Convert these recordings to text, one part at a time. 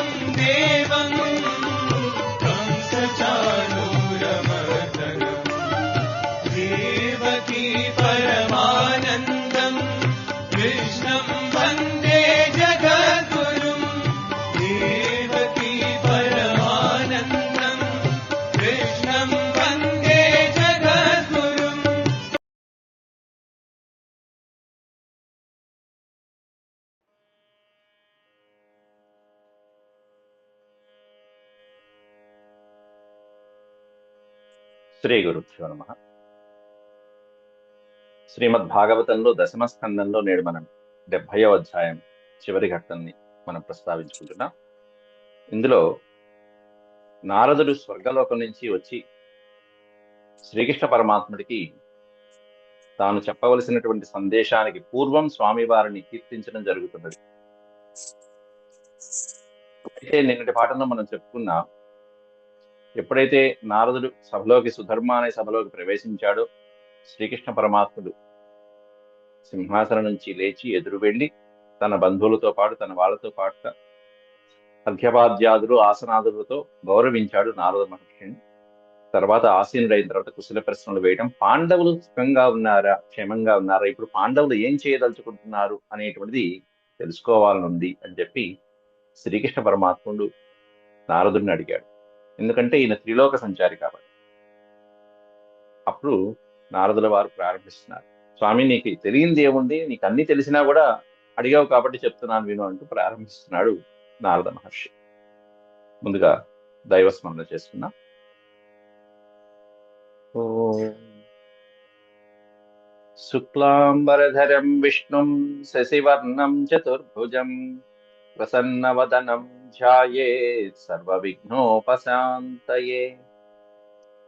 वरं देवं कंसचाणूरमर्दनम् देवकी परमानन्दं कृष्णं वन्दे जगद्गुरुं देवकी परमानन्दं कृष्णं वन्दे जगद्गुरुम् శ్రీ గురుభ్యో నమః. శ్రీమద్ భాగవతంలో దశమ స్కందంలో నేడు మనం 70వ అధ్యాయం చివరి ఘట్టాన్ని మనం ప్రస్తావించుకుంటున్నాం. ఇందులో నారదుడు స్వర్గలోకం నుంచి వచ్చి శ్రీకృష్ణ పరమాత్ముడికి తాను చెప్పవలసినటువంటి సందేశానికి పూర్వం స్వామివారిని కీర్తించడం జరుగుతున్నది. అయితే నిన్నటి పాఠంలో మనం చెప్పుకున్నాం, ఎప్పుడైతే నారదుడు సుధర్మ అనే సభలోకి ప్రవేశించాడో శ్రీకృష్ణ పరమాత్ముడు సింహాసనం నుంచి లేచి ఎదురు వెళ్ళి తన బంధువులతో పాటు తన వాళ్ళతో పాటు అర్ఘ్యపాద్యాదులు ఆసనాదులతో గౌరవించాడు నారద మహర్షిని. తర్వాత ఆసీనుడైన తర్వాత కుశల ప్రశ్నలు వేయడం, పాండవులు సుఖంగా ఉన్నారా, క్షేమంగా ఉన్నారా, ఇప్పుడు పాండవులు ఏం చేయదలుచుకుంటున్నారు అనేటువంటిది తెలుసుకోవాలనుంది అని చెప్పి శ్రీకృష్ణ పరమాత్ముడు నారదుడిని అడిగాడు. ఎందుకంటే ఈయన త్రిలోక సంచారి కాబట్టి. అప్పుడు నారదుల వారు ప్రారంభిస్తున్నారు, స్వామి నీకు తెలియంది ఏముంది, నీకు అన్ని తెలిసినా కూడా అడిగావు కాబట్టి చెప్తున్నాను విను అంటూ ప్రారంభిస్తున్నాడు నారద మహర్షి. ముందుగా దైవస్మరణ చేసుకున్నాం. శుక్లాంబరధరం విష్ణుం శశివర్ణం చతుర్భుజం ప్రసన్నవదనం ధ్యాయేత్ సర్వవిఘ్నోపశాంతయే.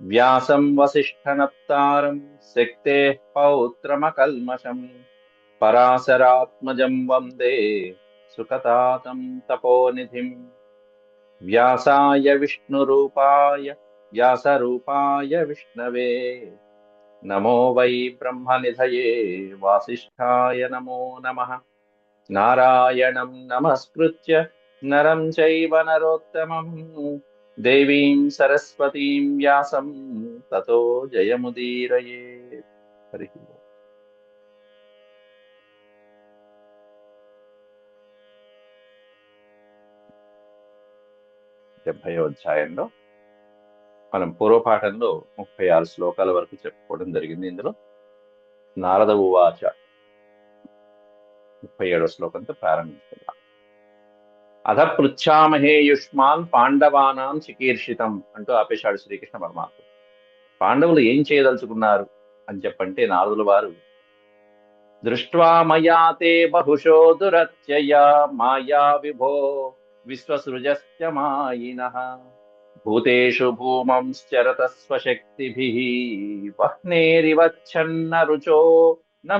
వ్యాసం వసిష్ఠనప్తారం శక్తేః పౌత్రమకల్మషం పరాశరాత్మజం వందే సుఖతాతం తపోనిధిం. వ్యాసాయ వ్యాసరూపాయ విష్ణవే నమో వై బ్రహ్మనిధయే వాసిష్ఠాయ నమో నమః. నారాయణం నమస్కృత్య నరం చైవ నరోత్తమం దేవీం సరస్వతీం వ్యాసం తతో జయముదీరయేత్. హరి ఓం. 70వ అధ్యాయంలో మనం పూర్వపాఠంలో 36 శ్లోకాల వరకు చెప్పుకోవడం జరిగింది. ఇందులో నారద ఉవాచ 37వ శ్లోకంతో ప్రారంభిస్తున్నాం. అధ పృచ్ఛామహే యుష్మాన్ పాండవానాం చికీర్షితం అంటూ ఆపేశాడు శ్రీకృష్ణ పరమాత్మ. పాండవులు ఏం చేయదలుచుకున్నారు అని చెప్పంటే నారదుల వారు, దృష్ట్వా మయా తే బహుశో దురత్యయా మాయా విభో విశ్వసృజశ్చ మాయినః భూతేషు భూమంశ్చరత స్వశక్తిభిః వహ్నేరివచ్ఛన్న రుచో న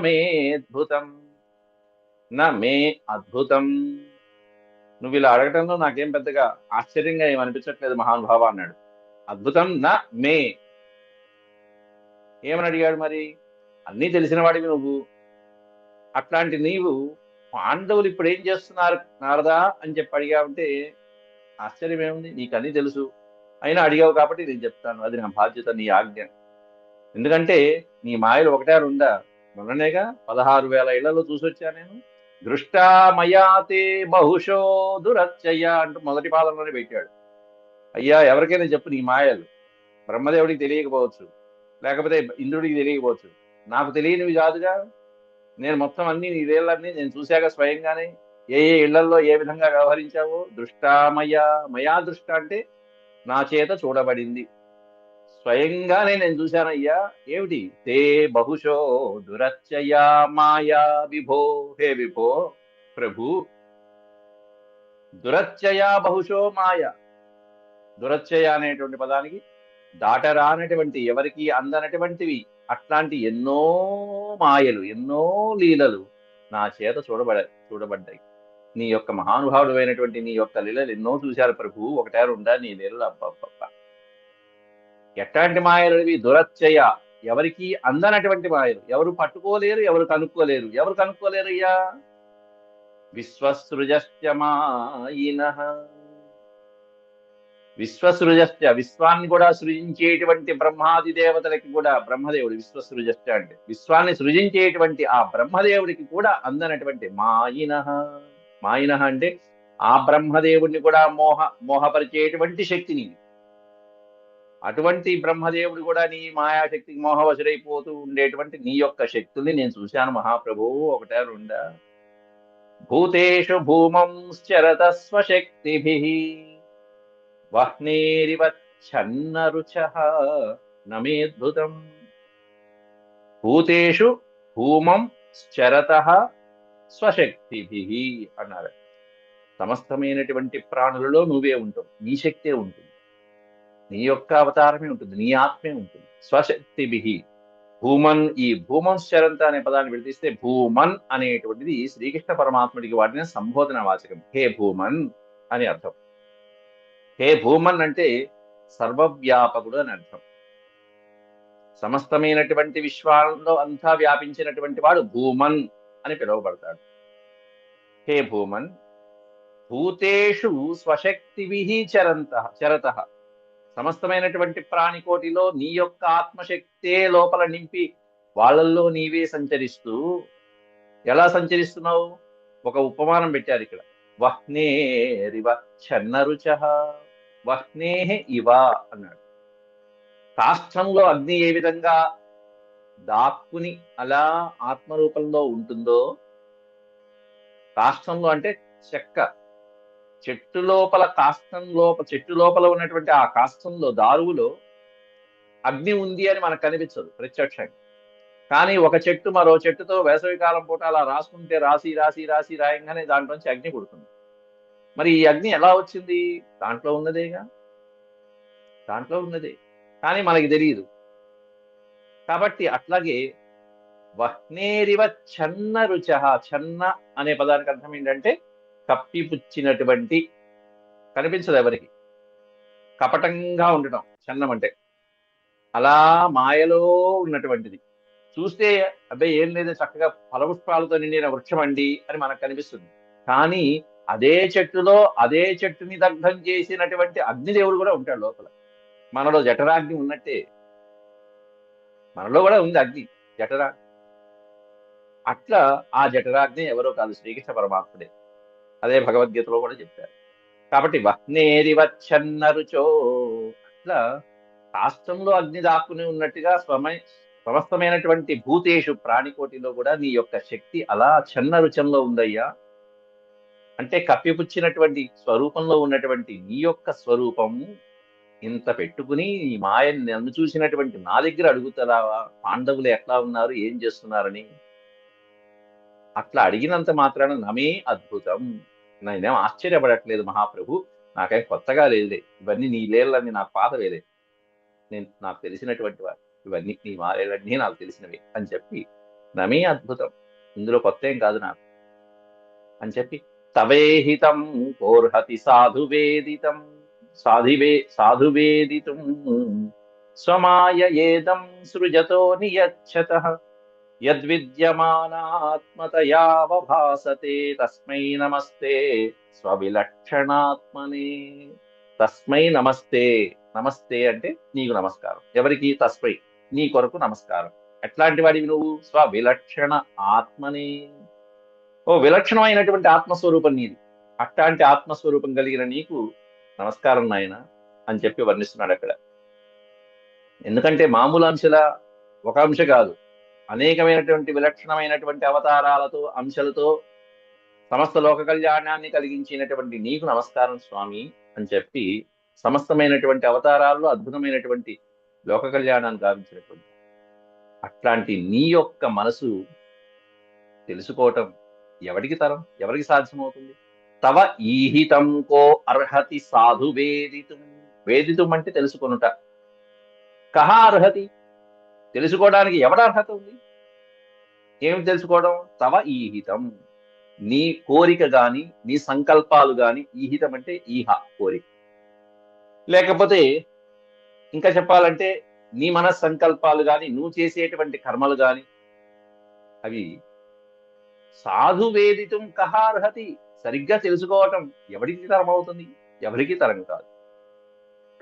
మే అద్భుతం. నువ్వు ఇలా అడగటంలో నాకేం పెద్దగా ఆశ్చర్యంగా ఏమనిపించట్లేదు మహానుభావ అన్నాడు. అద్భుతం నా మే. ఏమని అడిగాడు మరి? అన్నీ తెలిసిన వాడివి నువ్వు, అట్లాంటి నీవు పాండవులు ఇప్పుడు ఏం చేస్తున్నారు నారదా అని చెప్పి అడిగావంటే ఆశ్చర్యం ఏముంది? నీకు అన్నీ తెలుసు, అయినా అడిగావు కాబట్టి నేను చెప్తాను. అది నా బాధ్యత, నీ ఆజ్ఞ. ఎందుకంటే నీ మాయలు ఒకటే ఉందా? మొన్ననేగా 16,000 ఇళ్లలో చూసొచ్చా నేను. దృష్టా మయాతే బహుశో దురత్యయ అంటూ మొదటి పాదంలోనే పెట్టాడు. అయ్యా ఎవరికైనా చెప్పు నీ మాయలు. బ్రహ్మదేవుడికి తెలియకపోవచ్చు, లేకపోతే ఇంద్రుడికి తెలియకపోవచ్చు, నాకు తెలియనివి కాదుగా. నేను మొత్తం అన్ని నీ వేళ్ళన్నీ నేను చూశాక స్వయంగానే ఏ ఏ ఇళ్లలో ఏ విధంగా వ్యవహరించావో. మయా దృష్ట అంటే నా చేత చూడబడింది, స్వయంగానే నేను చూశానయ్యా. ఏమిటి? తే బహుశో దురత్యయా మాయా విభో. హే విభో ప్రభు, దురత్యయా బహుశో మాయ. దురత్యయ అనేటువంటి పదానికి దాటరానటువంటి, ఎవరికి అందనటువంటివి అట్లాంటి ఎన్నో మాయలు, ఎన్నో లీలలు నా చేత చూడబడ్డాయి. నీ యొక్క మహానుభావుడు అయినటువంటి నీ యొక్క లీలలు ఎన్నో చూశారు ప్రభు, ఒకటే ఉండా నీ లీలలు. అబ్బబ్బ, ఎట్లాంటి మాయలు ఇవి? దురత్యయ, ఎవరికి అందనటువంటి మాయలు. ఎవరు పట్టుకోలేరు, ఎవరు కనుక్కోలేరు. ఎవరు కనుక్కోలేరయ్యా? విశ్వసృజశ్చ మాయినః. విశ్వసృజశ్చ, విశ్వాన్ని కూడా సృజించేటువంటి బ్రహ్మాది దేవతలకి కూడా, బ్రహ్మదేవుడు విశ్వసృజశ్చ అంటే విశ్వాన్ని సృజించేటువంటి ఆ బ్రహ్మదేవుడికి కూడా అందనటువంటి మాయినః. మాయినః అంటే ఆ బ్రహ్మదేవుడిని కూడా మోహపరిచేటువంటి శక్తిని, అటువంటి బ్రహ్మదేవుడు కూడా నీ మాయాశక్తికి మోహవశుడైపోతూ ఉండేటువంటి నీ యొక్క శక్తుల్ని నేను చూశాను మహాప్రభు. ఒకటా రెండా? భూతేషు భూమంశ్చరత స్వశక్తిభిః వహ్నేరివ ఛన్నరుచః నమేద్భుతం. భూతేషు భూమం చరతః స్వశక్తిభిః అన్నారు. సమస్తమైనటువంటి ప్రాణులలో నువ్వే ఉంటావు, నీ శక్తే ఉంటుంది, నీ యొక్క అవతారమే ఉంటుంది, నీ ఆత్మే ఉంటుంది. స్వశక్తిభిః భూమన్, ఈ భూమంశ్చరంత అనే పదాన్ని విడదీస్తే భూమన్ అనేటువంటిది శ్రీకృష్ణ పరమాత్ముడికి వాడిన సంబోధన వాచకం. హే భూమన్ అని అర్థం. హే భూమన్ అంటే సర్వవ్యాపకుడు అని అర్థం. సమస్తమైనటువంటి విశ్వాల్లో అంతా వ్యాపించినటువంటి వాడు భూమన్ అని పిలువబడతాడు. హే భూమన్, భూతేషు స్వశక్తిభిః చరతః, సమస్తమైనటువంటి ప్రాణికోటిలో నీ యొక్క ఆత్మశక్తే లోపల నింపి వాళ్ళల్లో నీవే సంచరిస్తూ, ఎలా సంచరిస్తున్నావు? ఒక ఉపమానం పెట్టారు ఇక్కడ. వహ్నేరివ ఛన్నరుచః, వహ్నేః ఇవ అన్నాడు. కాష్టంలో అగ్ని ఏ విధంగా దాక్కుని అలా ఆత్మరూపంలో ఉంటుందో, కాష్టంలో అంటే చెక్క, చెట్టు లోపల చెట్టు లోపల ఉన్నటువంటి ఆ కాష్టంలో దారువులో అగ్ని ఉంది అని మనకు కనిపించదు ప్రత్యక్షంగా. కానీ ఒక చెట్టు మరో చెట్టుతో వేసవికాలం పూట అలా రాసుకుంటే రాసి రాసి రాసి రాయంగానే దాంట్లోంచి అగ్ని పుడుతుంది. మరి ఈ అగ్ని ఎలా వచ్చింది? దాంట్లో ఉన్నదేగా, దాంట్లో ఉన్నదే, కానీ మనకి తెలియదు. కాబట్టి అట్లాగే వహ్నేరివ ఛన్న రుచః, ఛన్న అనే పదానికి అర్థం ఏంటంటే కప్పిపుచ్చినటువంటి, కనిపించదు ఎవరికి, కపటంగా ఉండటం ఛన్నం అంటే. అలా మాయలో ఉన్నటువంటిది, చూస్తే అబ్బాయి ఏం లేదు చక్కగా ఫలపుష్పాలతో నిండిన వృక్షం అండి అని మనకు కనిపిస్తుంది. కానీ అదే చెట్టులో అదే చెట్టుని దగ్ధం చేసినటువంటి అగ్నిదేవుడు కూడా ఉంటాడు లోపల. మనలో జఠరాగ్ని ఉన్నట్టే మనలో కూడా ఉంది అగ్ని, జఠరాగ్ని. అట్లా ఆ జఠరాగ్ని ఎవరో కాదు, శ్రీకృష్ణ పరమాత్ముడే. అదే భగవద్గీతలో కూడా చెప్పారు. కాబట్టి వహ్నేరివ ఛన్న రుచో, అట్లా కాష్టంలో అగ్ని దాక్కుని ఉన్నట్టుగా సమస్తమైనటువంటి భూతేషు ప్రాణికోటిలో కూడా నీ యొక్క శక్తి అలా ఛన్న రుచంలో ఉందయ్యా. అంటే కప్పిపుచ్చినటువంటి స్వరూపంలో ఉన్నటువంటి నీ యొక్క స్వరూపము ఇంత పెట్టుకుని ఈ మాయని నన్ను చూసినటువంటి నా దగ్గర అడుగుతావా పాండవులు ఎట్లా ఉన్నారు, ఏం చేస్తున్నారని? అట్లా అడిగినంత మాత్రాన నమే అద్భుతం, నేనేం ఆశ్చర్యపడట్లేదు మహాప్రభు, నాకేం కొత్తగా లేదులే, ఇవన్నీ నీ లీలన్నీ నాకు పాతవేలే, నాకు తెలిసినటువంటి వారు, ఇవన్నీ నీ మాలేలన్నీ నాకు తెలిసినవి అని చెప్పి నమే అద్భుతం, ఇందులో కొత్త ఏం కాదు నాకు అని చెప్పి తవేహితం కోర్హతి సాధువేదితం సాధువేదితుం స్వమాయ ఏదం సృజతో నియచ్చతః యద్విద్యమానాత్మతయావభాసతే తస్మై నమస్తే స్వవిలక్షణాత్మనే. తస్మై నమస్తే, నమస్తే అంటే నీకు నమస్కారం. ఎవరికి? తస్మై, నీ కొరకు నమస్కారం. ఎట్లాంటి వాడివి నువ్వు? స్వవిలక్షణ ఆత్మనే, ఓ విలక్షణమైనటువంటి ఆత్మస్వరూపం నీది. అట్లాంటి ఆత్మస్వరూపం కలిగిన నీకు నమస్కారం నాయన అని చెప్పి వర్ణిస్తున్నాడు అక్కడ. ఎందుకంటే మామూలు అంశాల ఒక అంశ కాదు, అనేకమైనటువంటి విలక్షణమైనటువంటి అవతారాలతో అంశాలతో సమస్త లోక కళ్యాణాన్ని కలిగించినటువంటి నీకు నమస్కారం స్వామి అని చెప్పి సమస్తమైనటువంటి అవతారాల్లో అద్భుతమైనటువంటి లోక కళ్యాణాన్ని గావించినటువంటి అట్లాంటి నీ యొక్క మనసు తెలుసుకోవటం ఎవరికి తరం, ఎవరికి సాధ్యమవుతుంది? తవ ఈహితం కో అర్హతి సాధు వేదితుం. వేదితుం అంటే తెలుసుకొనుట. కహ అర్హతి, తెలుసుకోవడానికి ఎవడ అర్హత ఉంది? ఏమి తెలుసుకోవడం? తవ ఈహితం, నీ కోరిక గాని నీ సంకల్పాలు గాని, ఈహితం అంటే ఈహ కోరిక, లేకపోతే ఇంకా చెప్పాలంటే నీ మనస్సంకల్పాలు గాని నువ్వు చేసేటువంటి కర్మలు గాని అవి సాధు వేదితం కహ అర్హతి, సరిగ్గా తెలుసుకోవటం ఎవరికి తరం అవుతుంది? ఎవరికి తరం కాదు.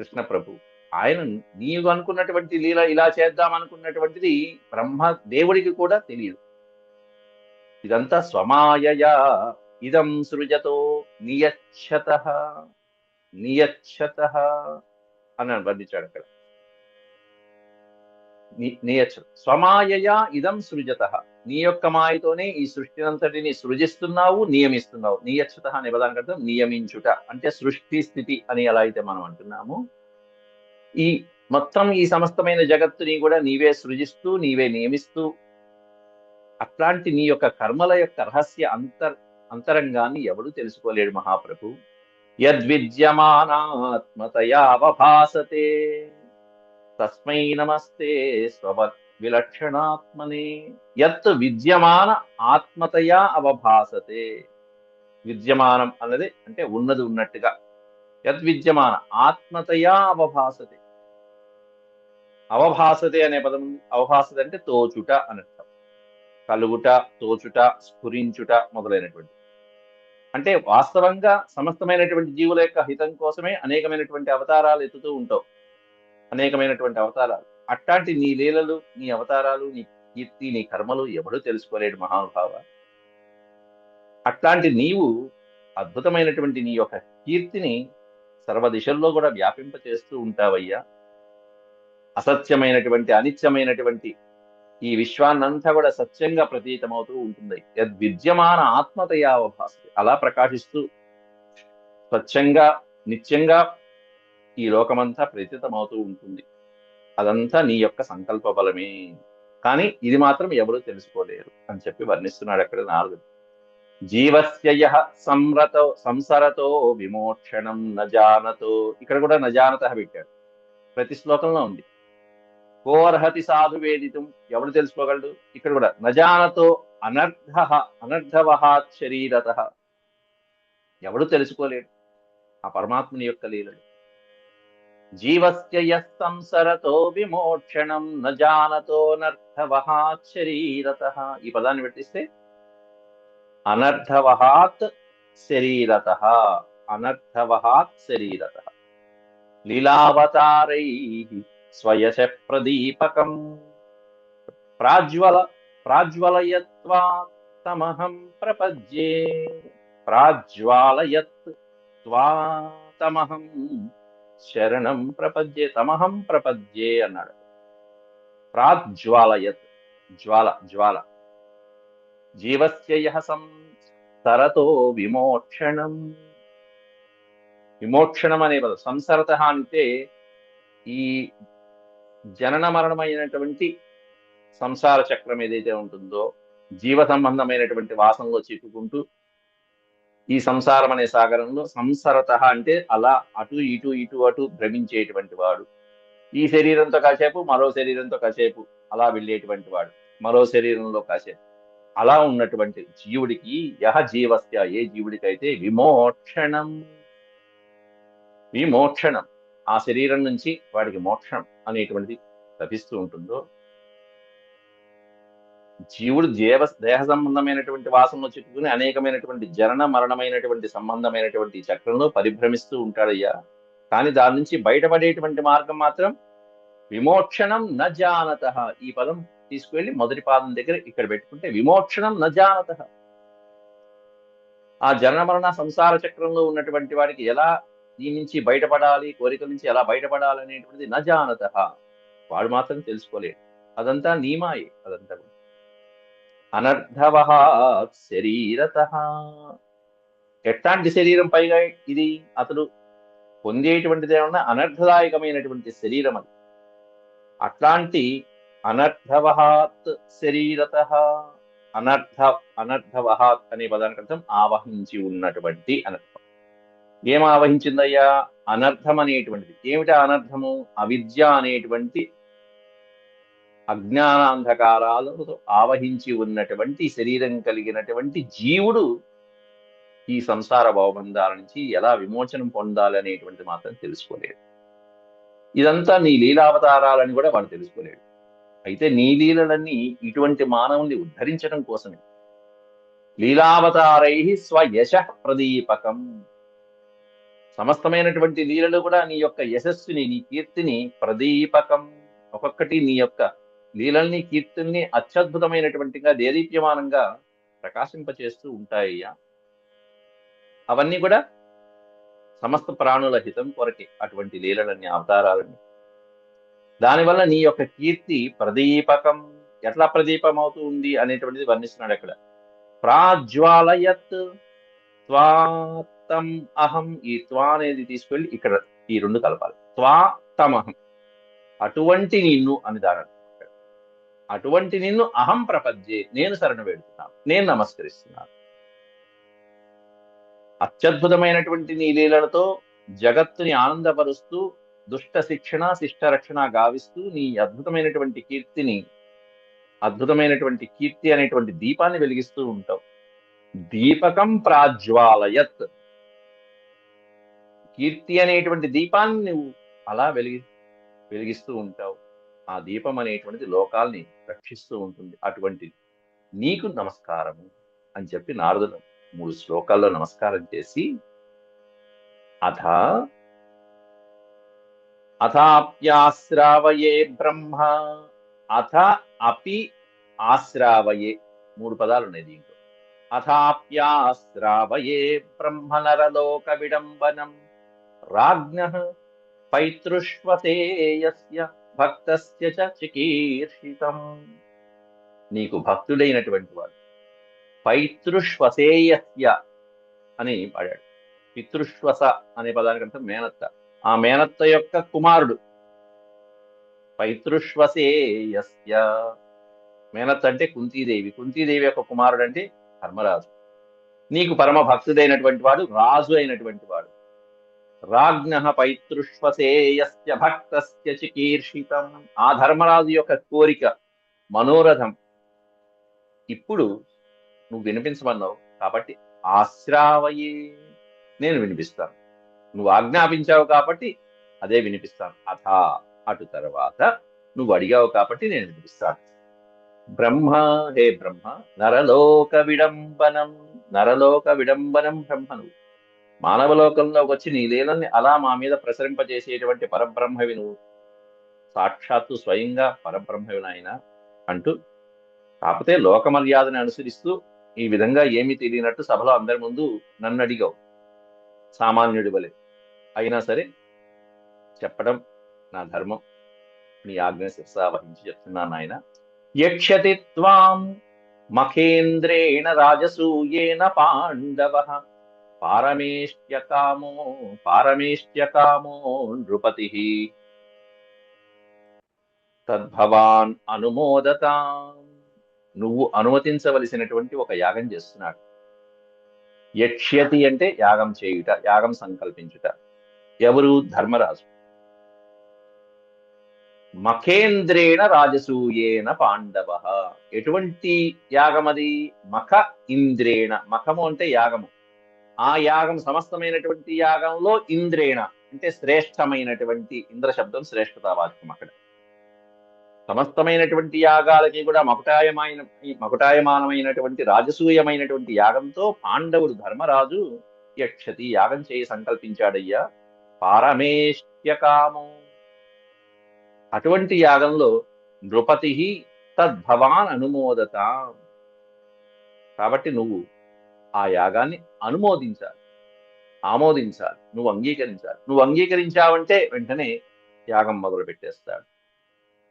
కృష్ణ ప్రభు. ఆయన నీవు అనుకున్నటువంటి లీల ఇలా చేద్దాం అనుకున్నటువంటిది బ్రహ్మ దేవుడికి కూడా తెలియదు. ఇదంతా స్వమాయయా ఇదం సృజతో నియచ్చతః నియచ్చతః అని వర్ణించాడు అక్కడ. నియచ్చత స్వమాయయా ఇదం సృజతః, నీ యొక్క మాయతోనే ఈ సృష్టినంతటిని సృజిస్తున్నావు, నియమిస్తున్నావు. నియచ్చత అనే పదానికి అర్థం నియమించుట, అంటే సృష్టి స్థితి అని ఎలా అయితే మనం అంటున్నాము, ఈ మొత్తం ఈ సమస్తమైన జగత్తుని కూడా నీవే సృజిస్తూ నీవే నియమిస్తూ, అట్లాంటి నీ యొక్క కర్మల యొక్క రహస్య అంతరంగాన్ని ఎవడు తెలుసుకోలేడు మహాప్రభు. యద్విద్యమానాత్మతయా అవభాసతే తస్మై నమస్తే స్వవత్ విలక్షణాత్మనే. యత్ విద్యమాన ఆత్మతయా అవభాసతే. విద్యమానం అన్నది అంటే ఉన్నది ఉన్నట్టుగా. యద్విద్యమాన ఆత్మతయా అవభాసతే. అవభాసతే అనే పదం ఉంది. అవభాసత అంటే తోచుట అని అర్థం. కలుగుట, తోచుట, స్ఫురించుట మొదలైనటువంటి. అంటే వాస్తవంగా సమస్తమైనటువంటి జీవుల యొక్క హితం కోసమే అనేకమైనటువంటి అవతారాలు ఎత్తుతూ ఉంటావు. అనేకమైనటువంటి అవతారాలు. అట్లాంటి నీ లీలలు, నీ అవతారాలు, నీ కీర్తి, నీ కర్మలు ఎవడూ తెలుసుకోలేడు మహానుభావ. అట్లాంటి నీవు అద్భుతమైనటువంటి నీ యొక్క కీర్తిని సర్వ దిశల్లో కూడా వ్యాపింపచేస్తూ ఉంటావయ్యా. అసత్యమైనటువంటి, అనిత్యమైనటువంటి ఈ విశ్వాన్నంతా కూడా సత్యంగా ప్రతీతమవుతూ ఉంటుంది. యద్విద్యమాన ఆత్మతయావభాసతే, అలా ప్రకాశిస్తూ స్వచ్ఛంగా నిత్యంగా ఈ లోకమంతా ప్రతీతమవుతూ ఉంటుంది. అదంతా నీ యొక్క సంకల్ప బలమే, కానీ ఇది మాత్రం ఎవరూ తెలుసుకోలేరు అని చెప్పి వర్ణిస్తున్నాడు అక్కడ నారదుడు. జీవస్య యః సంసరతో విమోక్షణం నజానతో. ఇక్కడ కూడా నజానతః పెట్టాడు, ప్రతి శ్లోకంలో ఉంది. కోర్హతి సాధు వేదితం, ఎవడు తెలుసుకోగలడు? ఇక్కడ కూడా నజానతో అనర్ధవహాత్ శరీరతః, ఎవడు తెలుసుకోలేడు ఆ పరమాత్ముని యొక్క లీలలు. జీవస్య యః సంసరతో విమోక్షణం నజానతో అనర్ధవహాత్ శరీరతః. ఈ పదాన్ని పెట్టిస్తే అనర్ధవహాత్ శరీరతః, అనర్ధవహాత్ శరీరతః. లీలావతారైః స్వయశ ప్రదీపకం ప్రాజ్వలయత్వా తమహం ప్రపద్యే. ప్రాజ్వాలయత్వా తమహం శరణం ప్రపద్యే. తమహం ప్రపద్యే అన్నాడు. ప్రాజ్వాలయత్, జ్వాల జ్వాల. జీవస్య యః సంసరతో విమోక్షణం. విమోక్షణం అనే పదం సంసరత అంటే ఈ జనన మరణమైనటువంటి సంసార చక్రం ఏదైతే ఉంటుందో, జీవ సంబంధమైనటువంటి వాసనలో చిక్కుకుంటూ ఈ సంసారం అనే సాగరంలో, సంసరత అంటే అలా అటు ఇటు ఇటు అటు భ్రమించేటువంటి వాడు. ఈ శరీరంతో కాసేపు, మరో శరీరంతో కాసేపు అలా వెళ్ళేటువంటి వాడు, మరో శరీరంలో కాసేపు అలా ఉన్నటువంటి జీవుడికి, యహ జీవస్య, ఏ జీవుడికైతే విమోక్షణం, విమోక్షణం ఆ శరీరం నుంచి వాడికి మోక్షం అనేటువంటిది లభిస్తూ ఉంటుందో, జీవుడు దేహ సంబంధమైనటువంటి వాసనలో చిక్కుకుని అనేకమైనటువంటి జనన మరణమైనటువంటి సంబంధమైనటువంటి చక్రంలో పరిభ్రమిస్తూ ఉంటాడయ్యా. కానీ దాని నుంచి బయటపడేటువంటి మార్గం మాత్రం విమోక్షణం న జానతః. ఈ పదం తీసుకువెళ్ళి మొదటి పాదం దగ్గర ఇక్కడ పెట్టుకుంటే విమోక్షణం న జానతః. ఆ జనన మరణ సంసార చక్రంలో ఉన్నటువంటి వాడికి ఎలా దీని నుంచి బయటపడాలి, కోరికల నుంచి ఎలా బయటపడాలి అనేటువంటిది న జానతః, వాడు మాత్రం తెలుసుకోలేడు. అదంతా నీమాయే. అదంతా అనర్ధవహాత్ శరీరతః. ఎట్లాంటి శరీరం? పైగా ఇది అతడు పొందేటువంటిది ఏమన్నా అనర్థదాయకమైనటువంటి శరీరం అది. అట్లాంటి అనర్ధవహాత్ శరీరతః. అనర్ధవహాత్ అనే పదానికి అర్థం ఆవహించి ఉన్నటువంటి అనర్థం. ఏం ఆవహించిందయ్యా? అనర్థం అనేటువంటిది. ఏమిటా అనర్థము? అవిద్య అనేటువంటి అజ్ఞానాంధకారాలతో ఆవహించి ఉన్నటువంటి శరీరం కలిగినటువంటి జీవుడు ఈ సంసార భవబంధాల నుంచి ఎలా విమోచనం పొందాలి అనేటువంటి మాత్రం తెలుసుకోలేడు. ఇదంతా నీ లీలావతారాలని కూడా వాడు తెలుసుకోలేడు. అయితే నీ లీలలన్నీ ఇటువంటి మానవుని ఉద్ధరించడం కోసమే. లీలావతారై స్వయశ ప్రదీపకం. సమస్తమైనటువంటి లీలలు కూడా నీ యొక్క యశస్సుని, నీ కీర్తిని ప్రదీపకం, ఒక్కొక్కటి నీ యొక్క లీలల్ని, కీర్తుల్ని అత్యద్భుతమైనటువంటిగా దేదీప్యమానంగా ప్రకాశింపచేస్తూ ఉంటాయ్యా. అవన్నీ కూడా సమస్త ప్రాణుల హితం కొరకే అటువంటి లీలలన్నీ, అవతారాలన్నీ. దానివల్ల నీ యొక్క కీర్తి ప్రదీపకం, ఎట్లా ప్రదీపం అవుతూ ఉంది అనేటువంటిది వర్ణిస్తున్నాడు అక్కడ. ప్రాజ్వాలయత్ త్వాతం అహం, ఈ త్వా అనేది తీసుకెళ్ళి ఇక్కడ ఈ రెండు కలపాలి. త్వా తమహం, అటువంటి నిన్ను అని దాని అర్థం. అటువంటి నిన్ను అహం ప్రపద్యే, నేను శరణు వేడుతున్నాను, నేను నమస్కరిస్తున్నాను. అత్యద్భుతమైనటువంటి నీ లీలలతో జగత్తుని ఆనందపరుస్తూ, దుష్ట శిక్షణ శిష్ట రక్షణ గావిస్తూ, నీ అద్భుతమైనటువంటి కీర్తిని, అద్భుతమైనటువంటి కీర్తి అనేటువంటి దీపాన్ని వెలిగిస్తూ ఉంటావు. దీపకం ప్రాజ్వాలయత్, కీర్తి అనేటువంటి దీపాన్ని నువ్వు అలా వెలిగిస్తూ ఉంటావు. ఆ దీపం అనేటువంటిది లోకాల్ని రక్షిస్తూ ఉంటుంది. అటువంటి నీకు నమస్కారము అని చెప్పి నారదుడు 3 శ్లోకాల్లో నమస్కారం చేసి, అథాప్యాశ్రావయే బ్రహ్మ, అథ అపి ఆశ్రావయే, 3 పదాలు ఉన్నాయి దీంట్లో. అథాప్యాశ్రావయే బ్రహ్మ నరలోక విడంబనం రాజ్ఞః పైతృష్వసేయస్య భక్తస్య చ చికీర్షితం. నీకు భక్తుడైనటువంటి వాడు, పైతృష్వసేయస్య అని పాడాడు. పితృశ్వస అనే పదానికి అర్థం మేనత్త. ఆ మేనత్త యొక్క కుమారుడు పైతృష్వసేయస్య. మేనత్త అంటే కుంతీదేవి, కుంతీదేవి యొక్క కుమారుడు అంటే ధర్మరాజు. నీకు పరమ భక్తుడైనటువంటి వాడు, రాజు అయినటువంటి వాడు. రాజ్ఞః పైతృష్వసేయస్య భక్తస్య చికీర్షితం. ఆ ధర్మరాజు యొక్క కోరిక, మనోరథం ఇప్పుడు నువ్వు వినిపించమన్నావు కాబట్టి ఆశ్రావయే, నేను వినిపిస్తాను. నువ్వు ఆజ్ఞాపించావు కాబట్టి అదే వినిపిస్తాను. అటు తర్వాత నువ్వు అడిగావు కాబట్టి నేను వినిపిస్తాను. బ్రహ్మ, హే బ్రహ్మ, నరలోక విడంబనం, నరలోక విడంబనం బ్రహ్మ. నువ్వు మానవలోకంలోకి వచ్చి నీ లీలల్ని అలా మా మీద ప్రసరింపజేసేటువంటి పరబ్రహ్మవి నువ్వు, సాక్షాత్తు స్వయంగా పరబ్రహ్మవి నాయన అంటూ, కాకపోతే లోక మర్యాదని అనుసరిస్తూ ఈ విధంగా ఏమీ తెలియనట్టు సభలో అందరి ముందు నన్ను అడిగావు, సామాన్యుడి వలె. అయినా సరే చెప్పడం నా ధర్మం, నీ ఆజ్ఞ శిరసా వహించి చెప్తున్నాను ఆయన. యక్షతి త్వాం మఖేంద్రేణ రాజసూయేన పాండవః పారమేష్ట్యకామో నృపతిః తద్భవాన్ అనుమోదతాం. నువ్వు అనుమతించవలసినటువంటి ఒక యాగం చేస్తున్నాడు. యక్ష్యతి అంటే యాగం చేయుట, యాగం సంకల్పించుట. ఎవరు? ధర్మరాజు. మఖేంద్రేణ రాజసూయేన పాండవ. ఎటువంటి యాగం అది? మఖ ఇంద్రేణ. మఖము అంటే యాగము. ఆ యాగం సమస్తమైనటువంటి యాగంలో ఇంద్రేణ అంటే శ్రేష్టమైనటువంటి, ఇంద్ర శబ్దం శ్రేష్టతావాచకం. అక్కడ సమస్తమైనటువంటి యాగాలకి కూడా మకుటాయమానమైనటువంటి రాజసూయమైనటువంటి యాగంతో పాండవుడు ధర్మరాజు యక్షతి యాగం చేయి సంకల్పించాడయ్యా. పారమేష్ట్యకామో, అటువంటి యాగంలో నృపతి తద్భవాన్ అనుమోదత. కాబట్టి నువ్వు ఆ యాగాన్ని ఆమోదించాలి, నువ్వు అంగీకరించాలి. నువ్వు అంగీకరించావంటే వెంటనే యాగం మొదలు పెట్టేస్తాడు.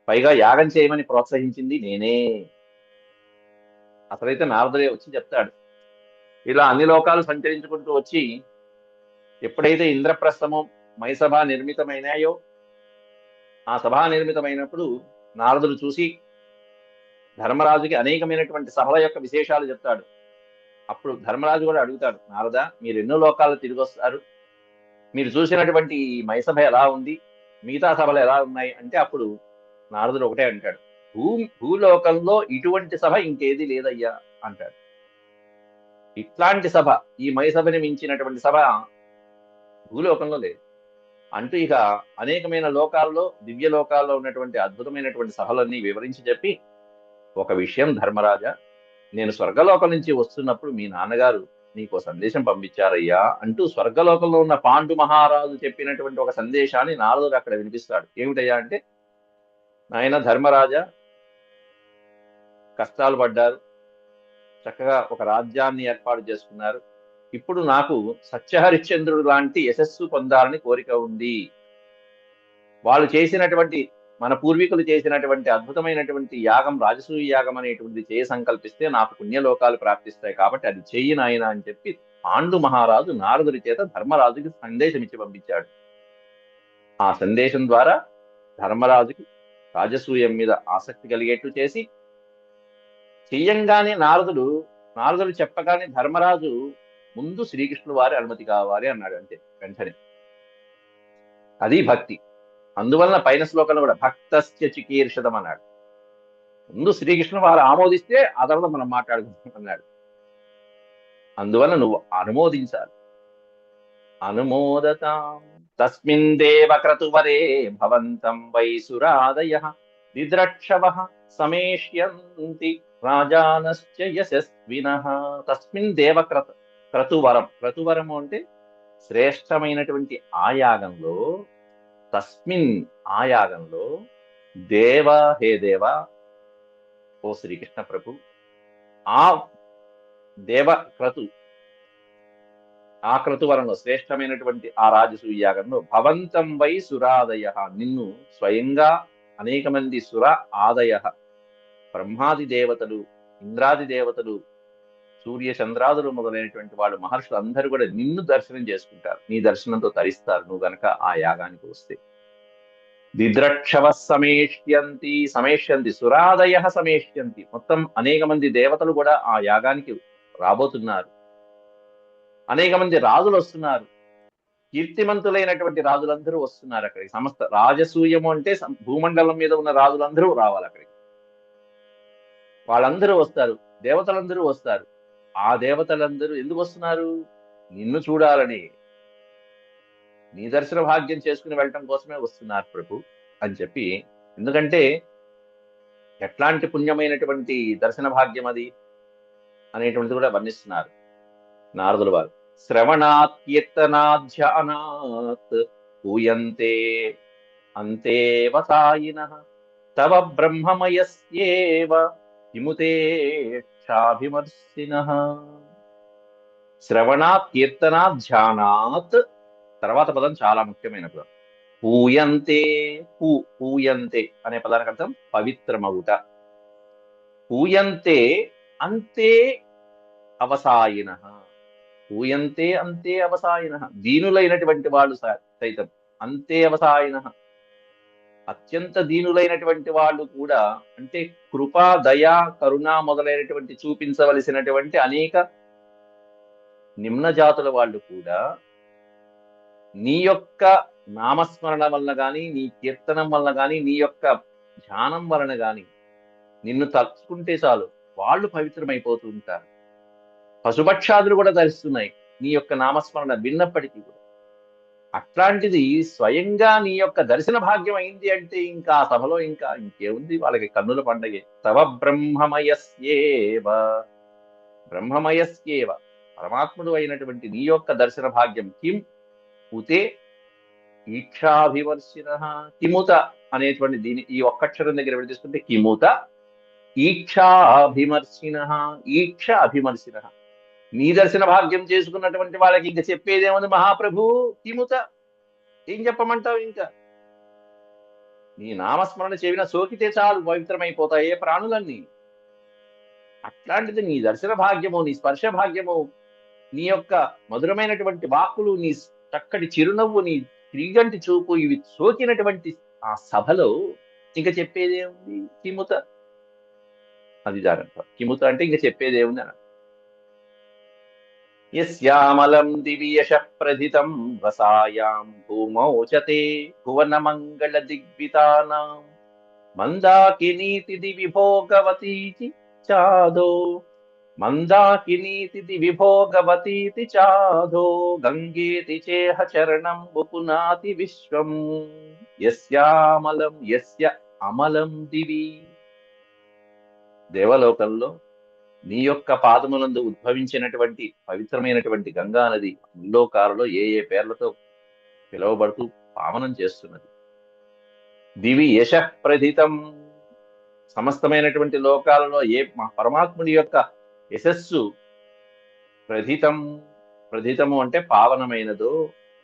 పైగా యాగం చేయమని ప్రోత్సహించింది నేనే. అసలైతే నారదుడే వచ్చి చెప్తాడు. ఇలా అన్ని లోకాలు సంచరించుకుంటూ వచ్చి ఎప్పుడైతే ఇంద్రప్రస్థము మైసభ నిర్మితమైనాయో, ఆ సభా నిర్మితమైనప్పుడు నారదుడు చూసి ధర్మరాజుకి అనేకమైనటువంటి సభల యొక్క విశేషాలు చెప్తాడు. అప్పుడు ధర్మరాజు కూడా అడుగుతాడు, నారద, మీరు ఎన్నో లోకాలు తిరిగి వస్తారు, మీరు చూసినటువంటి మైసభ ఎలా ఉంది, మిగతా సభలు ఎలా ఉన్నాయి అంటే అప్పుడు నారదుడు ఒకటే అంటాడు, భూలోకంలో ఇటువంటి సభ ఇంకేది లేదయ్యా అంటాడు. ఇట్లాంటి సభ, ఈ మైసభని మించినటువంటి సభ భూలోకంలో లేదు అంటూ ఇక అనేకమైన లోకాల్లో, దివ్య లోకాల్లో ఉన్నటువంటి అద్భుతమైనటువంటి సభలన్నీ వివరించి చెప్పి, ఒక విషయం ధర్మరాజా, నేను స్వర్గలోకం నుంచి వస్తున్నప్పుడు మీ నాన్నగారు నీకు సందేశం పంపించారయ్యా అంటూ స్వర్గలోకంలో ఉన్న పాండు మహారాజు చెప్పినటువంటి ఒక సందేశాన్ని నారదుడు అక్కడ వినిపిస్తాడు. ఏమిటయ్యా అంటే, నాయన ధర్మరాజా, కష్టాలు పడ్డారు, చక్కగా ఒక రాజ్యాన్ని ఏర్పాటు చేసుకున్నారు. ఇప్పుడు నాకు సత్యహరిశ్చంద్రుడు లాంటి యశస్సు పొందాలని కోరిక ఉంది. వాళ్ళు చేసినటువంటి, మన పూర్వీకులు చేసినటువంటి అద్భుతమైనటువంటి యాగం, రాజసూయ యాగం అనేటువంటిది చేయ సంకల్పిస్తే నాకు పుణ్యలోకాలు ప్రాప్తిస్తాయి, కాబట్టి అది చెయ్యి నాయన అని చెప్పి పాండు మహారాజు నారదుడి చేత ధర్మరాజుకి సందేశం ఇచ్చి పంపించాడు. ఆ సందేశం ద్వారా ధర్మరాజుకి రాజసూయం మీద ఆసక్తి కలిగేట్లు చేసి, చెయ్యంగానే నారదుడు చెప్పగానే ధర్మరాజు ముందు శ్రీకృష్ణుడు వారి అనుమతి కావాలి అన్నాడు. అంతే, వెంటనే. అది భక్తి. అందువలన పైన శ్లోకంలో కూడా భక్తస్య చికీర్షదం అన్నాడు. ముందు శ్రీకృష్ణుడు వారు ఆమోదిస్తే ఆ తర్వాత మనం మాట్లాడుకుంటాం అన్నాడు. అందువలన నువ్వు అనుమోదించాలి. అనుమోదతాం తస్మిన్ దేవ క్రతువరే భవంతం వైసురాదయః దిద్రక్షవః సమేష్యంతి రాజానశ్చ యశస్వినః. తస్మిన్ దేవ క్రతువరం. క్రతువరము అంటే శ్రేష్టమైనటువంటి ఆయాగంలో, తస్మిన్ ఆయాగంలో దేవ, హే దేవ, ఓ శ్రీకృష్ణ ప్రభు, ఆ దేవ ఆ క్రతువరంలో శ్రేష్టమైనటువంటి ఆ రాజసూయ యాగంలో భవంతం వై సురాదయ, నిన్ను స్వయంగా అనేక మంది సుర ఆదయ, బ్రహ్మాది దేవతలు, ఇంద్రాది దేవతలు, సూర్య చంద్రాదులు మొదలైనటువంటి వాళ్ళు, మహర్షులు అందరూ కూడా నిన్ను దర్శనం చేసుకుంటారు. నీ దర్శనంతో తరిస్తారు నువ్వు గనక ఆ యాగానికి వస్తే. దిద్రక్షవ సమేష్యంతి సురాదయ సమేష్యంతి. మొత్తం అనేక మంది దేవతలు కూడా ఆ యాగానికి రాబోతున్నారు. అనేక మంది రాజులు వస్తున్నారు. కీర్తిమంతులైనటువంటి రాజులందరూ వస్తున్నారు అక్కడికి. సమస్త రాజసూయము అంటే భూమండలం మీద ఉన్న రాజులందరూ రావాలి అక్కడికి. వాళ్ళందరూ వస్తారు, దేవతలందరూ వస్తారు. ఆ దేవతలందరూ ఎందుకు వస్తున్నారు? నిన్ను చూడాలని, నీ దర్శన భాగ్యం చేసుకుని వెళ్ళటం కోసమే వస్తున్నారు ప్రభు అని చెప్పి. ఎందుకంటే ఎట్లాంటి పుణ్యమైనటువంటి దర్శన భాగ్యం అది అనేటువంటిది కూడా వర్ణిస్తున్నారు నారదుల వారు. శ్రవణాత్ కీర్తనాధ్యానాత్ పూయంతే అంతేవతాయినః తవ బ్రహ్మమయస్యేవ విముతేక్షాభిమర్శినః. శ్రవణాత్ కీర్తనాత్ ధ్యానాత్, తర్వాత పదం చాలా ముఖ్యమైన పదం. పూయంతే. పూయంతే అనే పదానికి అర్థం పవిత్రమవుట. పూయంతే అంతే అవసాయినః. పూయంతే అంతే అవసాయినః. దీనులైనటువంటి వాళ్ళు సైతం అంతే అవసాయినః, అత్యంత దీనులైనటువంటి వాళ్ళు కూడా, అంటే కృప, దయ, కరుణ మొదలైనటువంటి చూపించవలసినటువంటి అనేక నిమ్న జాతుల వాళ్ళు కూడా నీ యొక్క నామస్మరణ వలన గాని, నీ కీర్తనం వలన గాని, నీ యొక్క ధ్యానం వలన గాని నిన్ను తలుచుకుంటే చాలు వాళ్ళు పవిత్రమైపోతూ ఉంటారు. పశుపక్షాదులు కూడా ధరిస్తున్నాయి నీ యొక్క నామస్మరణ విన్నప్పటికీ కూడా. అట్లాంటిది స్వయంగా నీ యొక్క దర్శన భాగ్యం అయింది అంటే ఇంకా ఆ సభలో ఇంకా ఇంకేముంది, వాళ్ళకి కన్నుల పండగే. తవ బ్రహ్మమయస్యేవ, బ్రహ్మమయస్యేవ పరమాత్ముడు అయినటువంటి నీ యొక్క దర్శన భాగ్యం. కిం ఉతే ఈక్షాభివర్షినః. కిముత అనేటువంటి దీని ఈ ఒక్కక్షరం దగ్గర విడదీసుకుంటే కిముత ఈక్షాభిమర్శినః. ఈక్ష అభిమర్శినః. నీ దర్శన భాగ్యం చేసుకున్నటువంటి వాళ్ళకి ఇంకా చెప్పేదేముంది మహాప్రభు? కిముత, ఏం చెప్పమంటావు? ఇంకా నీ నామస్మరణ చెవిన సోకితే చాలు పవిత్రమైపోతాయే ప్రాణులన్నీ. అట్లాంటిది నీ దర్శన భాగ్యము, నీ స్పర్శ భాగ్యము, నీ యొక్క మధురమైనటువంటి వాక్కులు, నీ చక్కటి చిరునవ్వు, నీ శ్రీగంటి చూపు, ఇవి సోకినటువంటి ఆ సభలో ఇంకా చెప్పేదేముంది? కిముత. అది దానంట. కిముత అంటే ఇంకా చెప్పేదేముంది అన్న. యస్యామలం దివి యశః ప్రథితం రసాయాం భూమౌ చతే భువన మంగళ దిగ్వితానాం మందాకినీతి దివి భోగవతీతి చాదో. మందాకినీతి దివి భోగవతీతి చాదో గంగేతి చేహ చరణం పునాతి విశ్వం. యస్య అమలం దివి. దేవలోకంలో నీ యొక్క పాదములందు ఉద్భవించినటువంటి పవిత్రమైనటువంటి గంగా నది ముల్లోకాలలో ఏ ఏ పేర్లతో పిలువబడుతూ పావనం చేస్తున్నది. దివి యశ ప్రథితం, సమస్తమైనటువంటి లోకాలలో ఏ పరమాత్ముడి యొక్క యశస్సు ప్రథితం, ప్రథితము అంటే పావనమైనదో,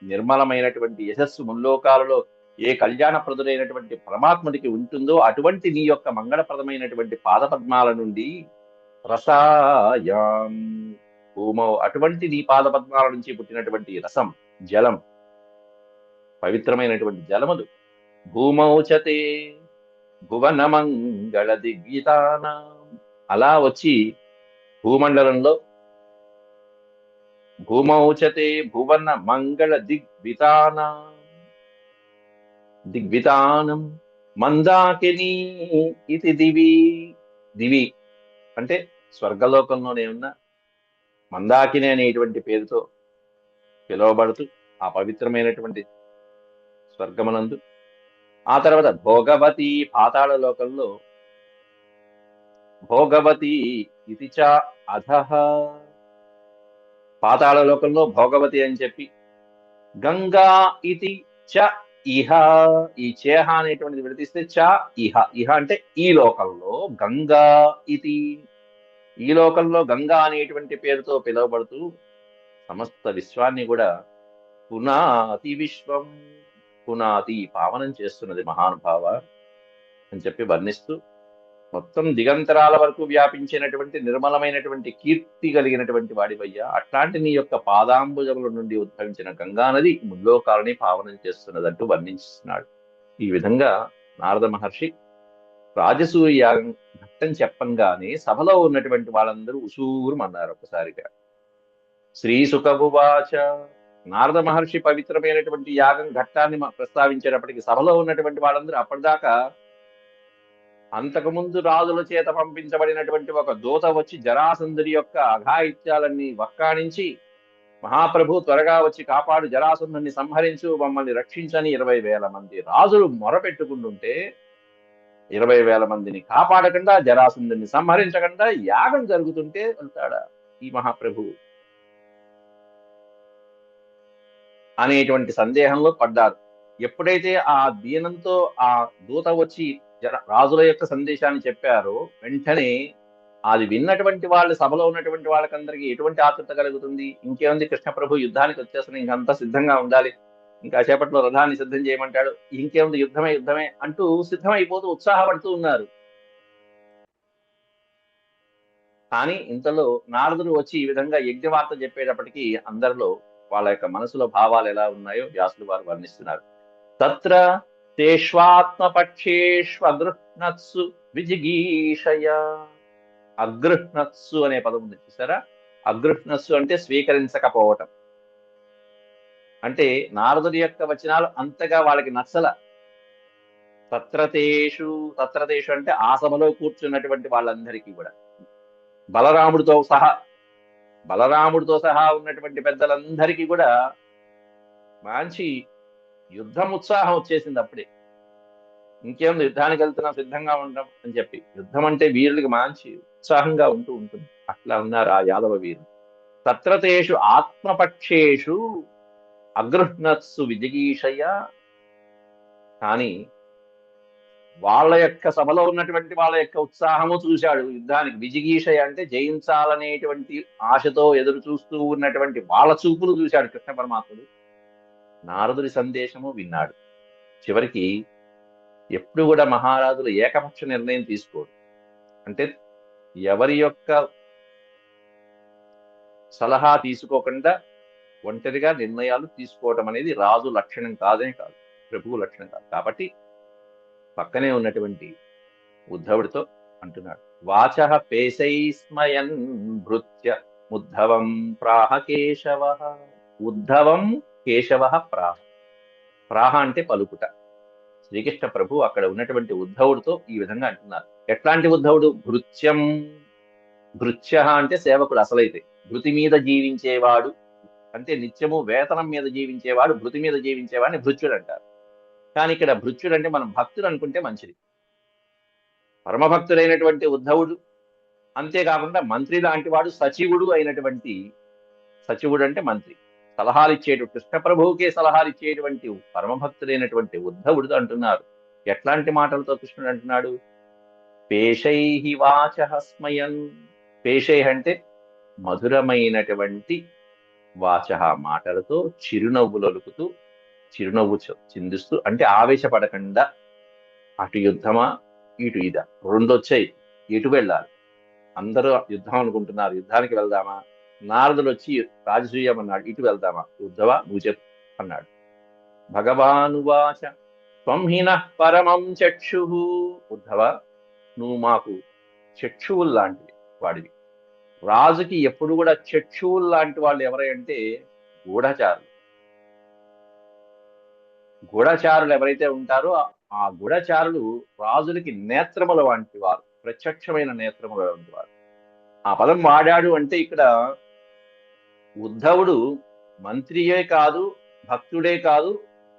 నిర్మలమైనటువంటి యశస్సు ముల్లోకాలలో ఏ కళ్యాణప్రదుడైనటువంటి పరమాత్ముడికి ఉంటుందో అటువంటి నీ యొక్క మంగళప్రదమైనటువంటి పాదపద్మాల నుండి రసాయాం భూమౌ, అటువంటి నీ పాదపద్మాల నుంచి పుట్టినటువంటి రసం, జలం, పవిత్రమైనటువంటి జలములు భూమౌచతే భువన మంగళ దిగ్వితానాం, అలా వచ్చి భూమండలంలో భూమౌచతే భువన మంగళ దిగ్వితానం మందాకిని ఇది దివి. దివి అంటే స్వర్గలోకంలోనే ఉన్న మందాకిని అనేటువంటి పేరుతో పిలువబడుతూ ఆ పవిత్రమైనటువంటి స్వర్గమనందు, ఆ తర్వాత భోగవతి పాతాళ లోకంలో భోగవతి ఇది చ అధః, పాతాళ లోకంలో భోగవతి అని చెప్పి, గంగా ఇది చ ఇహ, ఈ చేహ అనేటువంటిది విడతీస్తే చ ఇహ, ఇహ అంటే ఈ లోకంలో, గంగా ఇది ఈ లోకంలో గంగా అనేటువంటి పేరుతో పిలువబడుతూ సమస్త విశ్వాన్ని కూడా పునాతి విశ్వం, పునాతి పావనం చేస్తున్నది మహానుభావ అని చెప్పి వర్ణిస్తూ, మొత్తం దిగంతరాల వరకు వ్యాపించినటువంటి నిర్మలమైనటువంటి కీర్తి కలిగినటువంటి వాడివయ్యా, అట్లాంటి నీ యొక్క పాదాంబుజముల నుండి ఉద్భవించిన గంగా నది ముల్లోకాలని పావనం చేస్తున్నదంటూ వర్ణిస్తున్నాడు. ఈ విధంగా నారద మహర్షి రాజసూయ యాగం ఘట్టం చెప్పంగానే సభలో ఉన్నటువంటి వాళ్ళందరూ ఉసూరుమన్నారు ఒకసారిగా. శ్రీ సుఖవువాచ, నారద మహర్షి పవిత్రమైనటువంటి యాగం ఘట్టాన్ని ప్రస్తావించేటప్పటికి సభలో ఉన్నటువంటి వాళ్ళందరూ అప్పటిదాకా అంతకుముందు రాజుల చేత పంపించబడినటువంటి ఒక దూత వచ్చి జరాసంధుడి యొక్క అఘాయిత్యాలన్నీ వక్కాణించి, మహాప్రభు త్వరగా వచ్చి కాపాడు, జరాసంధుని సంహరించు, మమ్మల్ని రక్షించని 20,000 మంది రాజులు మొరపెట్టుకుంటుంటే 20,000 మందిని కాపాడకుండా, జరాసంధుని సంహరించకుండా యాగం జరుగుతుంటే వెళ్తాడా ఈ మహాప్రభు అనేటువంటి సందేహంలో పడ్డారు. ఎప్పుడైతే ఆ దీనంతో ఆ దూత వచ్చి రాజుల యొక్క సందేశాన్ని చెప్పారో వెంటనే అది విన్నటువంటి వాళ్ళు, సభలో ఉన్నటువంటి వాళ్ళకందరికీ ఎటువంటి ఆతృత కలుగుతుంది, ఇంకేముంది కృష్ణ ప్రభు యుద్ధానికి వచ్చేసిన, ఇంకంతా సిద్ధంగా ఉండాలి, ఇంకా సేపట్లో రథాన్ని సిద్ధం చేయమంటాడు, ఇంకేముంది యుద్ధమే యుద్ధమే అంటూ సిద్ధమైపోతూ ఉత్సాహపడుతూ ఉన్నారు. కానీ ఇంతలో నారదుడు వచ్చి ఈ విధంగా యజ్ఞవార్త చెప్పేటప్పటికీ అందరిలో వాళ్ళ యొక్క మనసులో భావాలు ఎలా ఉన్నాయో వ్యాసులు వారు వర్ణిస్తున్నారు. తత్ర తేష్వాత్మపక్షేష్వ అగృహ్ణత్సు విజిగీషయ, అగృహ్ణత్సు అనే పదం ఉంది చూసారా, అగృహ్ణస్సు అంటే స్వీకరించకపోవటం, అంటే నారదుడి యొక్క వచనాలు అంతగా వాళ్ళకి నచ్చల. తత్రతేషు అంటే ఆ సభలో కూర్చున్నటువంటి వాళ్ళందరికీ కూడా, బలరాముడితో సహా ఉన్నటువంటి పెద్దలందరికీ కూడా మంచి యుద్ధం ఉత్సాహం వచ్చేసింది. అప్పుడే ఇంకేముంది యుద్ధానికి వెళ్తున్నాం, సిద్ధంగా ఉంటాం అని చెప్పి, యుద్ధం అంటే వీరులకి మంచి ఉత్సాహంగా ఉంటుంది. అట్లా ఉన్నారు ఆ యాదవ వీరులు. తత్రతేషు ఆత్మపక్షేషు అగృహ్ణత్సు విజిగీషయ, కానీ వాళ్ళ యొక్క సభలో ఉన్నటువంటి వాళ్ళ యొక్క ఉత్సాహము చూశాడు యుద్ధానికి. విజిగీషయ అంటే జయించాలనేటువంటి ఆశతో ఎదురు చూస్తూ ఉన్నటువంటి వాళ్ళ చూపులు చూశాడు కృష్ణ పరమాత్ముడు. నారదుడి సందేశము విన్నాడు. చివరికి ఎప్పుడు కూడా మహారాజులు ఏకపక్ష నిర్ణయం తీసుకోరు, అంటే ఎవరి యొక్క సలహా తీసుకోకుండా ఒంటరిగా నిర్ణయాలు తీసుకోవటం అనేది రాజు లక్షణం కాదే కాదు, ప్రభువు లక్షణం కాదు. కాబట్టి పక్కనే ఉన్నటువంటి ఉద్ధవుడితో అంటున్నాడు, వాచ పేశైస్మయన్ భృత్య ఉద్ధవం ప్రాహ కేశవ. ఉద్ధవం కేశవ ప్రాహ అంటే పలుకుట. శ్రీకృష్ణ ప్రభు అక్కడ ఉన్నటువంటి ఉద్ధవుడితో ఈ విధంగా అంటున్నారు. ఎట్లాంటి ఉద్ధవుడు? భృత్యం, భృత్య అంటే సేవకుడు. అసలైతే భృతి మీద జీవించేవాడు అంటే నిత్యము వేతనం మీద జీవించేవాడు, భృతి మీద జీవించేవాడిని భృత్యుడు అంటారు. కానీ ఇక్కడ భృత్యుడు అంటే మనం భక్తుడు అనుకుంటే మంచిది. పరమభక్తుడైనటువంటి ఉద్ధవుడు అంతేకాకుండా మంత్రి లాంటి వాడు సచివుడు అయినటువంటి, సచివుడు అంటే మంత్రి, సలహాలు ఇచ్చేటువంటి కృష్ణ ప్రభువుకే సలహాలు ఇచ్చేటువంటి పరమభక్తుడైనటువంటి ఉద్ధవుడు అంటున్నారు. ఎట్లాంటి మాటలతో కృష్ణుడు అంటున్నాడు? పేషై వాచ స్మయన్. పేషై అంటే మధురమైనటువంటి వాచ, మాటలతో చిరునవ్వులొలుకుతూ, చిరునవ్వు చిందిస్తూ, అంటే ఆవేశపడకుండా అటు యుద్ధమా ఇటు ఇదా రెండొచ్చాయి, ఎటు వెళ్ళాలి, అందరూ యుద్ధం అనుకుంటున్నారు, యుద్ధానికి వెళ్దామా? నారదుడు వచ్చి రాజసూయం అన్నాడు, ఇటు వెళ్దామా? ఉద్ధవా నువ్వు చెప్పు అన్నాడు. భగవానువాచ త్వం హినః పరమం చక్షు. ఉద్ధవ, నువ్వు మాకు చక్షువులు లాంటివి వాడివి. రాజుకి ఎప్పుడు కూడా చక్షువులు లాంటి వాళ్ళు ఎవరంటే గూఢచారులు. గూఢచారులు ఎవరైతే ఉంటారో ఆ గూఢచారులు రాజులకి నేత్రముల వంటి వారు, ప్రత్యక్షమైన నేత్రముల వంటి వారు. ఆ పదం వాడాడు అంటే ఇక్కడ ఉద్ధవుడు మంత్రియే కాదు, భక్తుడే కాదు,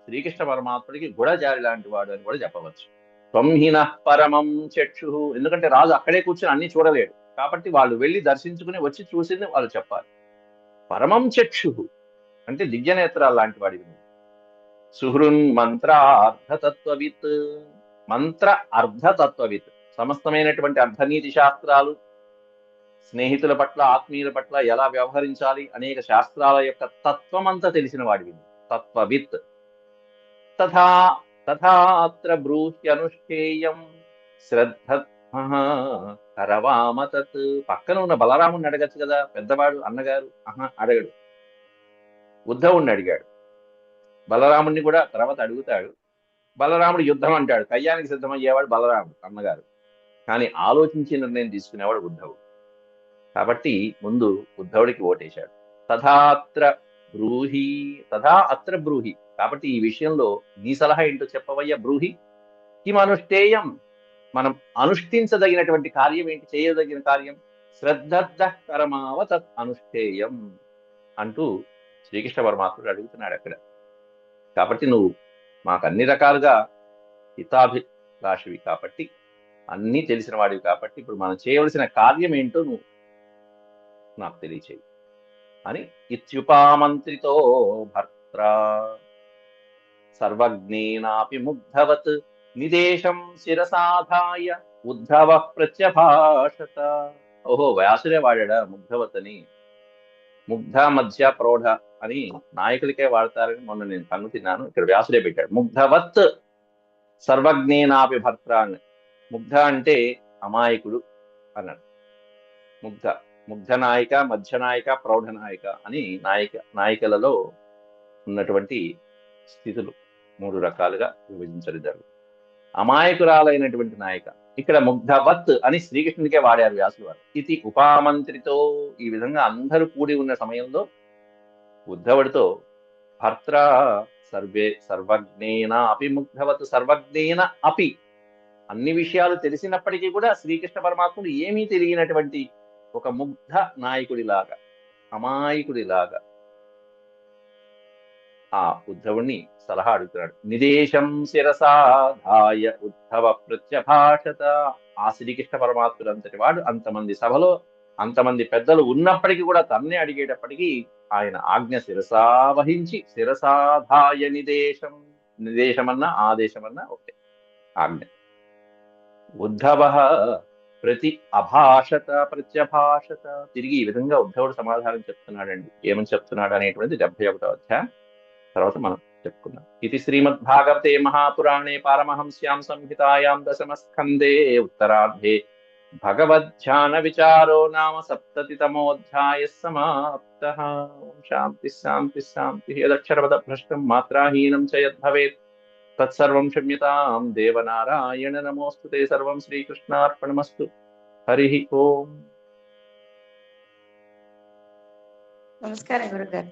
శ్రీకృష్ణ పరమాత్ముడికి గూఢచారి లాంటి వాడు అని కూడా చెప్పవచ్చు. త్వంహిన పరమం చక్షు. ఎందుకంటే రాజు అక్కడే కూర్చొని అన్ని చూడలేడు, కాబట్టి వాళ్ళు వెళ్ళి దర్శించుకుని వచ్చి చూసింది వాళ్ళు చెప్పాలి. పరమం చక్షు అంటే దివ్యనేత్రాలు లాంటి వాడివి. సుహృన్ మంత్ర అర్ధతత్వవిత్. మంత్ర అర్ధతత్వవిత్, సమస్తమైనటువంటి అర్ధనీతి శాస్త్రాలు, స్నేహితుల పట్ల, ఆత్మీయుల పట్ల ఎలా వ్యవహరించాలి, అనేక శాస్త్రాల యొక్క తత్వం అంతా తెలిసిన వాడివి, తత్వవిత్. తథా తథా అత్ర బ్రూహ్యనుష్ఠేయం శ్రద్ధ కరవామ తత్. పక్కన ఉన్న బలరాముడిని అడగచ్చు కదా, పెద్దవాడు అన్నగారు. అడగడు, ఉద్ధవుణ్ణి అడిగాడు. బలరాముడిని కూడా తర్వాత అడుగుతాడు. బలరాముడు యుద్ధం అంటాడు, కయ్యానికి సిద్ధమయ్యేవాడు బలరాముడు అన్నగారు, కానీ ఆలోచించి నిర్ణయం తీసుకునేవాడు ఉద్ధవుడు. కాబట్టి ముందు ఉద్ధవుడికి ఓటేశాడు. తథాత్ర బ్రూహి, తథా అత్ర బ్రూహి. కాబట్టి ఈ విషయంలో నీ సలహా ఏంటో చెప్పవయ్యా. బ్రూహి కిం అనుష్ఠేయం, మనం అనుష్ఠించదగినటువంటి కార్యం ఏంటి, చేయదగిన కార్యం. శ్రద్ధ కరమావ తత్ అనుష్ఠేయం అంటూ శ్రీకృష్ణ పరమాత్ముడు అడుగుతున్నాడు అక్కడ. కాబట్టి నువ్వు మాకు అన్ని రకాలుగా హితాభిలాషివి కాబట్టి, అన్నీ తెలిసిన వాడివి కాబట్టి, ఇప్పుడు మనం చేయవలసిన కార్యం ఏంటో నువ్వు నాకు తెలియచేయి అని. ఇత్యుపామంత్రితో భర్త్ర సర్వజ్ఞేనాపి ముగ్ధవత్ నిదేశం శిరసాధాయ ఉద్ధవ ప్రత్యభాషత. ఓహో, వ్యాసుడే వాడా ముగ్ధవత్ అని. ముగ్ధ, మధ్య, ప్రౌఢ అని నాయకులకే వాడతారని మొన్న నేను కన్ను తిన్నాను. ఇక్కడ వ్యాసుడే పెట్టాడు ముగ్ధవత్ సర్వజ్ఞేనాపి భర్త్ర అని. ముగ్ధ అంటే అమాయకుడు అన్నాడు. ముగ్ధ నాయిక, మధ్య నాయిక, ప్రౌఢ నాయిక అని నాయికలలో ఉన్నటువంటి స్థితులు 3 రకాలుగా విభజించడం జరుగుతుంది. అమాయకురాలైనటువంటి నాయిక. ఇక్కడ ముగ్ధవత్ అని శ్రీకృష్ణుడికే వాడారు వ్యాసులు వారు. ఇది ఉపామంత్రితో, ఈ విధంగా అందరూ కూడి ఉన్న సమయంలో ఉద్ధవుడితో భర్త్ర సర్వజ్ఞేన అపి ముగ్ధవత్. సర్వజ్ఞేన అపి, అన్ని విషయాలు తెలిసినప్పటికీ కూడా శ్రీకృష్ణ పరమాత్ముడు ఏమీ తెలియనటువంటి ఒక ముగ్ధ నాయకుడిలాగా, అమాయకుడిలాగా ఆ ఉద్ధవుణ్ణి సలహా అడుగుతున్నాడు. నిదేశం శిరసాధాయ ఉద్ధవ ప్రత్యభాషత. ఆ శ్రీకృష్ణ పరమాత్ముడు అంతటి వాడు అంతమంది సభలో, అంతమంది పెద్దలు ఉన్నప్పటికీ కూడా తన్నే అడిగేటప్పటికీ ఆయన ఆజ్ఞ శిరసా వహించి, శిరసాధాయ నిదేశం. నిదేశమన్నా ఆదేశమన్నా ఒకే, ఆజ్ఞ. ఉద్ధవ ప్రతి అభాషత ప్రత్యభాషత. తిరిగి ఈ విధంగా ఉద్ధవుడు సమాధానం చెప్తున్నాడండి. ఏమని చెప్తున్నాడు అనేటువంటిది 71వ అధ్యాయం తర్వాత మనం చెప్పుకున్నాం. ఇది శ్రీమద్భాగవతే మహాపురాణే పారమహంస్యాం సంహితాయాం దశమస్కందే ఉత్తరార్ధే భగవద్ధ్యాన విచారో నామ 70తమోऽధ్యాయः సమాప్తః. శాంతి శాంతి శాంతి. యదక్షరపద భ్రష్టం మాత్రాహీనం చ యద్భవేత్ తత్సర్వం క్షమ్యతాం దేవనారాయణ నమోస్తుతే. సర్వం శ్రీకృష్ణార్పణమస్తు. హరి ఓం. నమస్కారం గురుగారు.